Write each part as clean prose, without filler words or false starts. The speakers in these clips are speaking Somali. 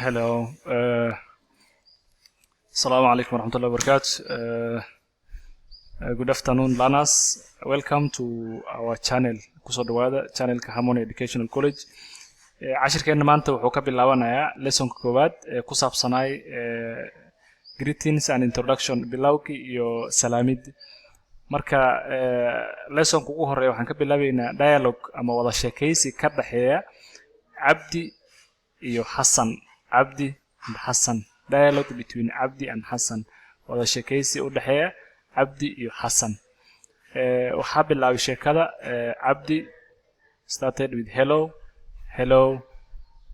Hello. Assalamu alaikum warahmatullahi wabarakatuh. Good afternoon, learners. Welcome to our channel. Kusoo dhawaada channelka Harmony Educational College. Cashirkeena maanta wuxuu ka bilaabanayaa lesson koowaad ee ku saabsanay greetings and introduction bilawgi iyo salaamid. Marka lessonka ugu horeeya waxaan ka bilaabaynaa dialogue ama wada sheekaysi ka dhaxeeya Abdi iyo Hassan. Abdi and Hassan. Dialogue between Abdi and Hassan. wada sheekaysi u dhaxeeya Abdi iyo Hassan. Waxaa bilaabay sheekada Abdi started with hello. Hello.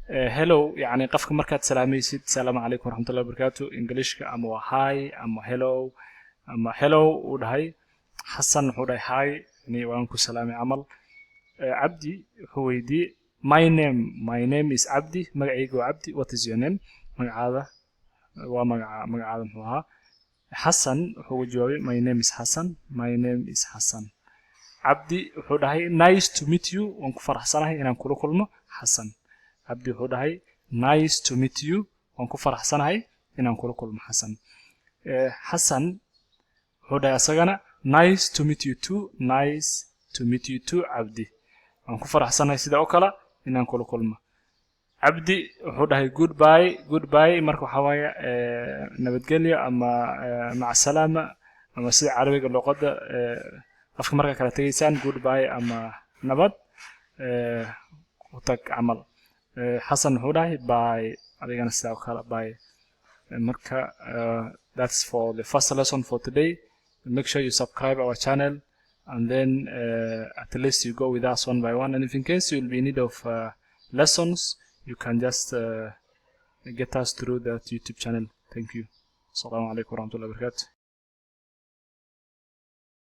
Hello يعني qofka markaad salaamaysid salaamu calaykum waraxmatullahi wabarakatuh Englishka ama waa hi ama hello ama hello u dhahay. Hassan wuxuu dhahay hi ni waan ku salaamay amal. Abdi wuxuu weydiiyey my name is Abdi. magacaygu waa Abdi. What is your name? magacaada waa magacaada muxuu ahaa. Hassan wuxuu jawaabay my name is Hassan. My name is Hassan. Abdi wuxuu dhahay nice to meet you. waan ku faraxsanahay inaan kula kulmo Hassan. Abdi wuxuu dhahay nice to meet you. waan ku faraxsanahay inaan kula kulmo Hassan. Hassan wuxuu dhahay asagana nice to meet you too. Nice to meet you too Abdi. waan ku faraxsanahay sida oo kale inaan kula kulmo. Abdi wuxuu dhahay goodbye marka waxa waaye nabadgelyo ama maca salaama ama sida carabiga luqada afka marka kala tageysaan goodbye ama nabad u tag amal. Hassan wuxuu dhahay bye adigana sida oo kale bye. Marka that's for the first lesson for today. Make sure you subscribe our channel and then at least you go with us one by one, and if in case you will be in need of lessons, you can just get us through that YouTube channel. Thank you. Assalamu alaikum warahmatullahi wabarakatuh.